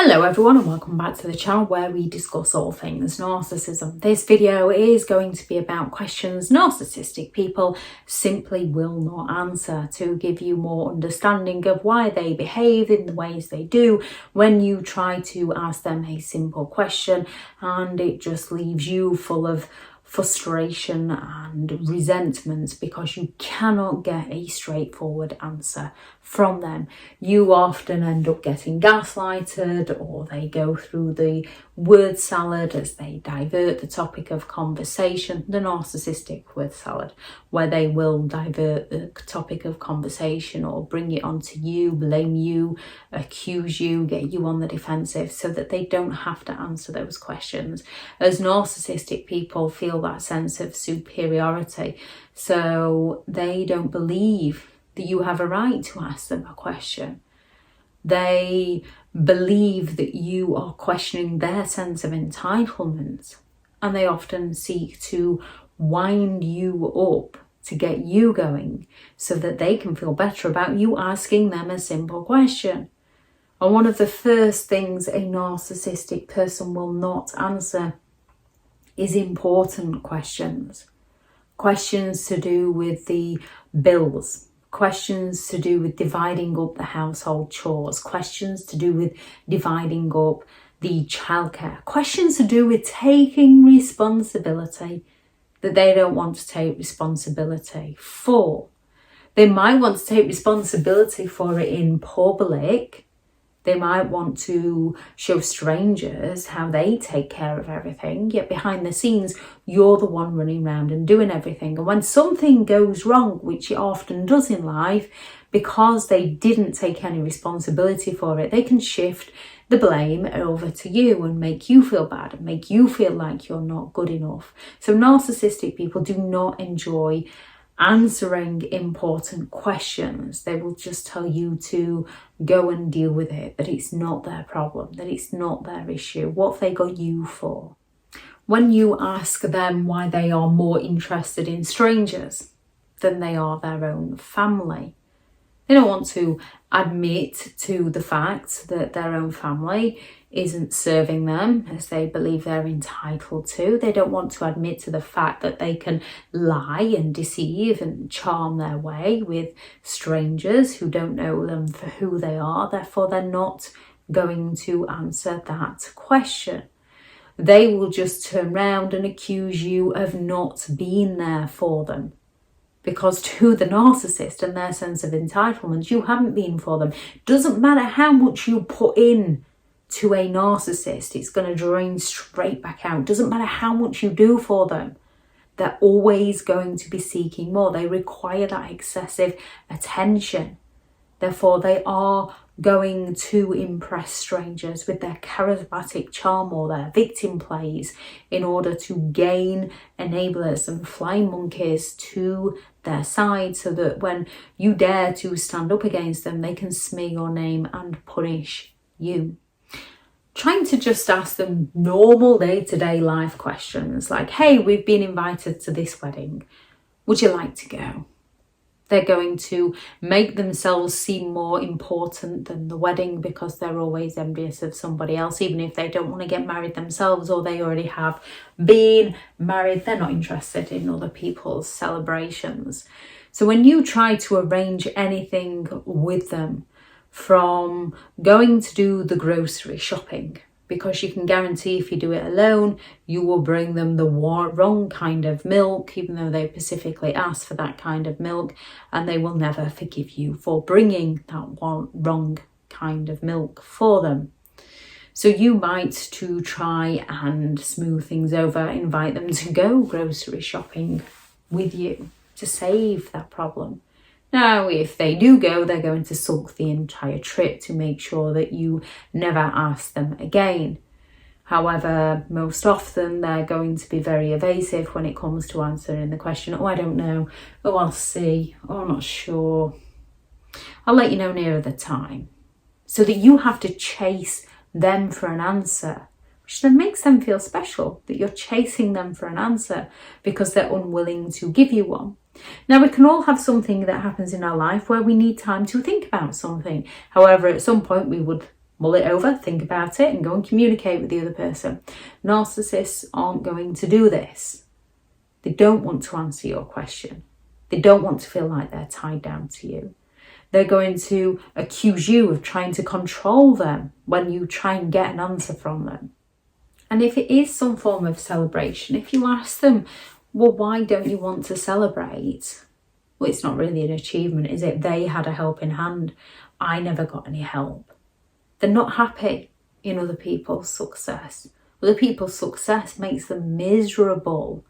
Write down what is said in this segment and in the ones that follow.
Hello everyone and welcome back to the channel where we discuss all things narcissism. This video is going to be about questions narcissistic people simply will not answer, to give you more understanding of why they behave in the ways they do when you try to ask them a simple question and it just leaves you full of frustration and resentment because you cannot get a straightforward answer from them. You often end up getting gaslighted, or they go through the word salad as they divert the topic of conversation, the narcissistic word salad, where they will divert the topic of conversation or bring it onto you, blame you, accuse you, get you on the defensive so that they don't have to answer those questions. As narcissistic people feel that sense of superiority, so they don't believe that you have a right to ask them a question. They believe that you are questioning their sense of entitlement, and they often seek to wind you up to get you going so that they can feel better about you asking them a simple question. And one of the first things a narcissistic person will not answer is important questions. Questions to do with the bills, questions to do with dividing up the household chores, questions to do with dividing up the childcare, questions to do with taking responsibility that they don't want to take responsibility for. They might want to take responsibility for it in public. They might want to show strangers how they take care of everything, yet behind the scenes, you're the one running around and doing everything. And when something goes wrong, which it often does in life, because they didn't take any responsibility for it, they can shift the blame over to you and make you feel bad and make you feel like you're not good enough. So narcissistic people do not enjoy answering important questions. They will just tell you to go and deal with it, that it's not their problem, that it's not their issue. What have they got you for? When you ask them why they are more interested in strangers than they are their own family, they don't want to admit to the fact that their own family isn't serving them as they believe they're entitled to. They don't want to admit to the fact that they can lie and deceive and charm their way with strangers who don't know them for who they are. Therefore, they're not going to answer that question. They will just turn around and accuse you of not being there for them. Because to the narcissist and their sense of entitlement, you haven't been for them. Doesn't matter how much you put in to a narcissist, it's going to drain straight back out. Doesn't matter how much you do for them. They're always going to be seeking more. They require that excessive attention. Therefore, they are going to impress strangers with their charismatic charm or their victim plays in order to gain enablers and flying monkeys to their side, so that when you dare to stand up against them, they can smear your name and punish you. Trying to just ask them normal day-to-day life questions like, hey, we've been invited to this wedding. Would you like to go? They're going to make themselves seem more important than the wedding because they're always envious of somebody else, even if they don't want to get married themselves or they already have been married. They're not interested in other people's celebrations. So when you try to arrange anything with them, from going to do the grocery shopping, because you can guarantee if you do it alone, you will bring them the wrong kind of milk, even though they specifically asked for that kind of milk, and they will never forgive you for bringing that wrong kind of milk for them. So you might, to try and smooth things over, invite them to go grocery shopping with you to save that problem. Now, if they do go, they're going to sulk the entire trip to make sure that you never ask them again. However, most often they're going to be very evasive when it comes to answering the question. Oh, I don't know. Oh, I'll see. Oh, I'm not sure. I'll let you know nearer the time. So that you have to chase them for an answer, which then makes them feel special, that you're chasing them for an answer because they're unwilling to give you one. Now, we can all have something that happens in our life where we need time to think about something. However, at some point we would mull it over, think about it, and go and communicate with the other person. Narcissists aren't going to do this. They don't want to answer your question. They don't want to feel like they're tied down to you. They're going to accuse you of trying to control them when you try and get an answer from them. And if it is some form of celebration, if you ask them, well, why don't you want to celebrate? Well, it's not really an achievement, is it? They had a helping hand. I never got any help. They're not happy in other people's success. Other people's success makes them miserable.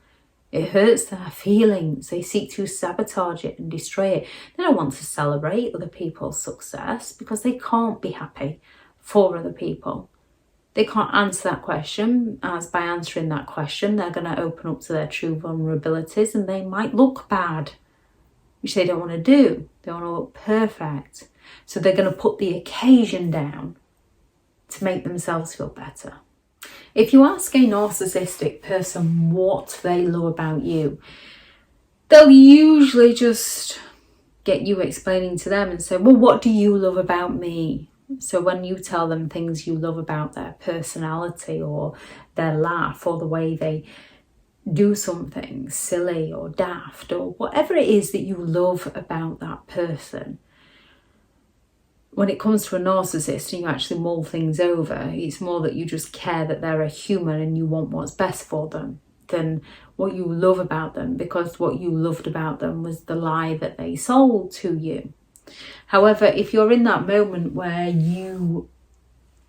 It hurts their feelings. They seek to sabotage it and destroy it. They don't want to celebrate other people's success because they can't be happy for other people. They can't answer that question, as by answering that question, they're going to open up to their true vulnerabilities and they might look bad, which they don't want to do. They want to look perfect. So they're going to put the occasion down to make themselves feel better. If you ask a narcissistic person what they love about you, they'll usually just get you explaining to them and say, well, what do you love about me? So when you tell them things you love about their personality or their laugh or the way they do something silly or daft or whatever it is that you love about that person, when it comes to a narcissist and you actually mull things over, it's more that you just care that they're a human and you want what's best for them than what you love about them, because what you loved about them was the lie that they sold to you. However, if you're in that moment where you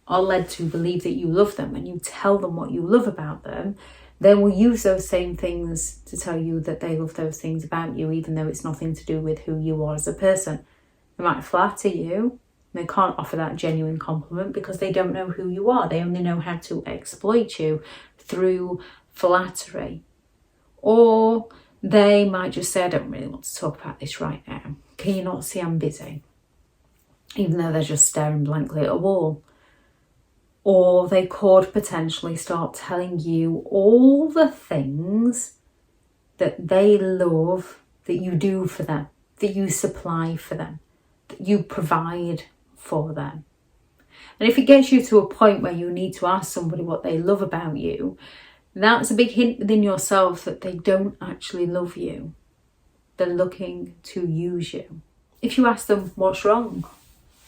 are led to believe that you love them and you tell them what you love about them, they will use those same things to tell you that they love those things about you, even though it's nothing to do with who you are as a person. They might flatter you. They can't offer that genuine compliment because they don't know who you are. They only know how to exploit you through flattery. Or they might just say, I don't really want to talk about this right now. Can you not see I'm busy? Even though they're just staring blankly at a wall. Or they could potentially start telling you all the things that they love that you do for them, that you supply for them, that you provide for them. And if it gets you to a point where you need to ask somebody what they love about you, that's a big hint within yourself that they don't actually love you. They're looking to use you. If you ask them, what's wrong?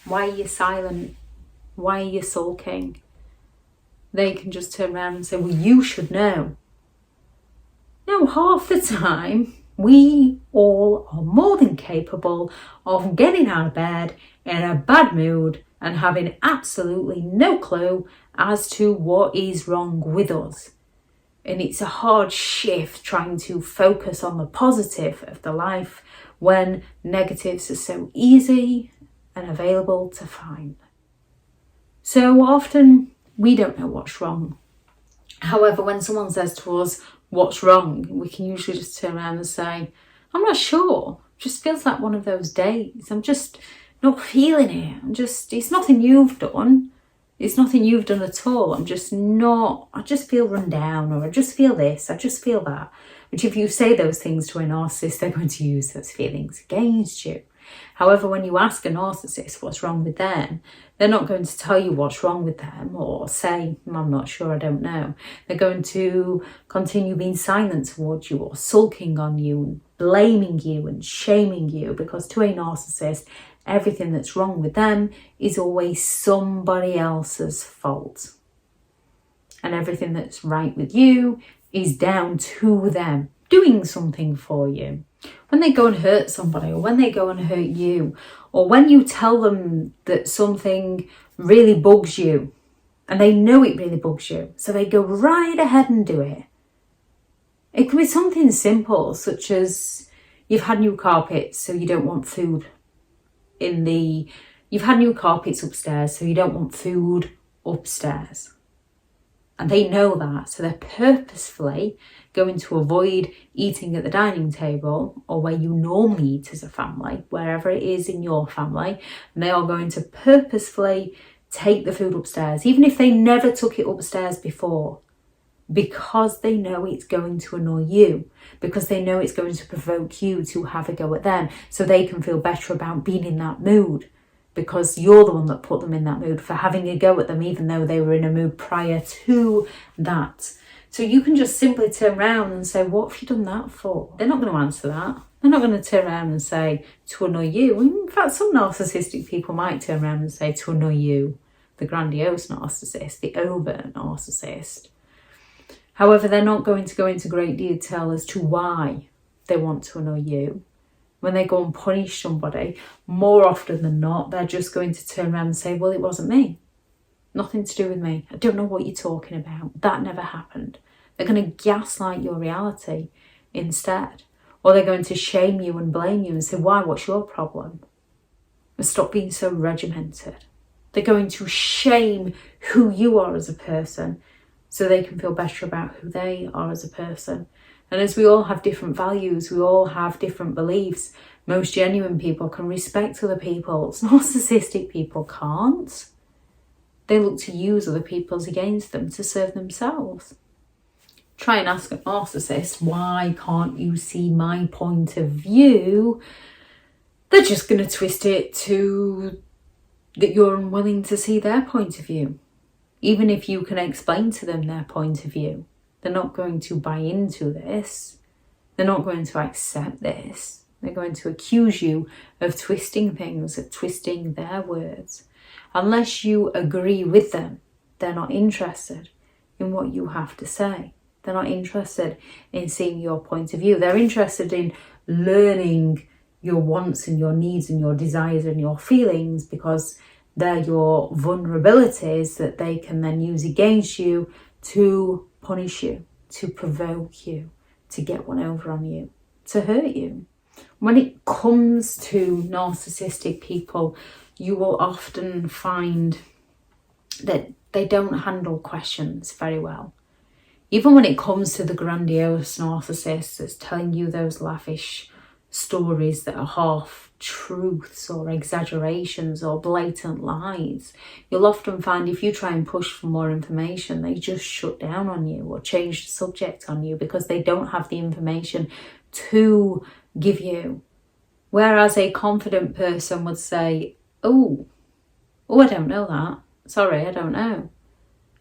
Why are you silent? Why are you sulking? They can just turn around and say, well, you should know. No, half the time, we all are more than capable of getting out of bed in a bad mood and having absolutely no clue as to what is wrong with us. And it's a hard shift trying to focus on the positive of the life when negatives are so easy and available to find. So often we don't know what's wrong. However, when someone says to us, what's wrong? We can usually just turn around and say, I'm not sure. It just feels like one of those days. I'm just not feeling it. It's nothing you've done. It's nothing you've done at all. I just feel run down, or I just feel this, I just feel that. Which if you say those things to a narcissist, they're going to use those feelings against you. However, when you ask a narcissist what's wrong with them, they're not going to tell you what's wrong with them or say, I'm not sure, I don't know. They're going to continue being silent towards you or sulking on you, blaming you and shaming you, because to a narcissist, everything that's wrong with them is always somebody else's fault. And everything that's right with you is down to them doing something for you. When they go and hurt somebody, or when they go and hurt you, or when you tell them that something really bugs you, and they know it really bugs you, so they go right ahead and do it. It could be something simple, such as you've had new carpets, so you don't want food you've had new carpets upstairs, so you don't want food upstairs. And they know that, so they're purposefully going to avoid eating at the dining table or where you normally eat as a family, wherever it is in your family, and they are going to purposefully take the food upstairs, even if they never took it upstairs before, because they know it's going to annoy you, because they know it's going to provoke you to have a go at them, so they can feel better about being in that mood. because you're the one that put them in that mood, for having a go at them even though they were in a mood prior to that. So you can just simply turn around and say, what have you done that for? They're not going to answer that. They're not going to turn around and say, to annoy you. In fact, some narcissistic people might turn around and say, to annoy you, the grandiose narcissist, the overt narcissist. However, they're not going to go into great detail as to why they want to annoy you. When they go and punish somebody, more often than not, they're just going to turn around and say, well, it wasn't me. Nothing to do with me. I don't know what you're talking about. That never happened. They're going to gaslight your reality instead. Or they're going to shame you and blame you and say, why? What's your problem? And stop being so regimented. They're going to shame who you are as a person so they can feel better about who they are as a person. And as we all have different values, we all have different beliefs. Most genuine people can respect other people. Narcissistic people can't. They look to use other people's against them to serve themselves. Try and ask a narcissist, why can't you see my point of view? They're just going to twist it to that you're unwilling to see their point of view. Even if you can explain to them their point of view, they're not going to buy into this. They're not going to accept this. They're going to accuse you of twisting things, of twisting their words. Unless you agree with them, they're not interested in what you have to say. They're not interested in seeing your point of view. They're interested in learning your wants and your needs and your desires and your feelings, because they're your vulnerabilities that they can then use against you to punish you, to provoke you, to get one over on you, to hurt you. When it comes to narcissistic people, you will often find that they don't handle questions very well. Even when it comes to the grandiose narcissist that's telling you those lavish stories that are half truths or exaggerations or blatant lies, you'll often find if you try and push for more information, they just shut down on you or change the subject on you because they don't have the information to give you. Whereas a confident person would say, oh, I don't know that. Sorry, I don't know.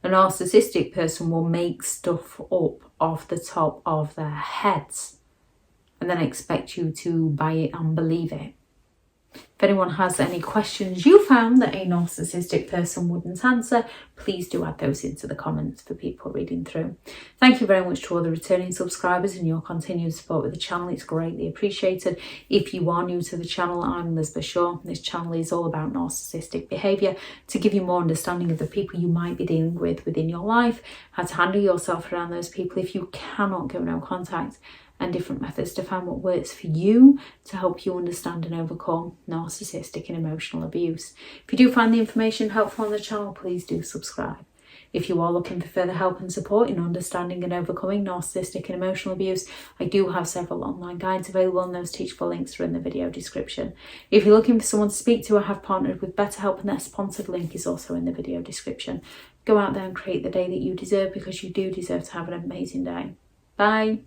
A narcissistic person will make stuff up off the top of their heads and then expect you to buy it and believe it. If anyone has any questions you found that a narcissistic person wouldn't answer, please do add those into the comments for people reading through. Thank you very much to all the returning subscribers and your continued support with the channel. It's greatly appreciated. If you are new to the channel, I'm Elizabeth Shaw. This channel is all about narcissistic behaviour to give you more understanding of the people you might be dealing with within your life, how to handle yourself around those people if you cannot go no contact, and different methods to find what works for you to help you understand and overcome narcissistic and emotional abuse. If you do find the information helpful on the channel, please do subscribe. If you are looking for further help and support in understanding and overcoming narcissistic and emotional abuse, I do have several online guides available, and those teachable links are in the video description. If you're looking for someone to speak to, I have partnered with BetterHelp, and their sponsored link is also in the video description. Go out there and create the day that you deserve, because you do deserve to have an amazing day. Bye.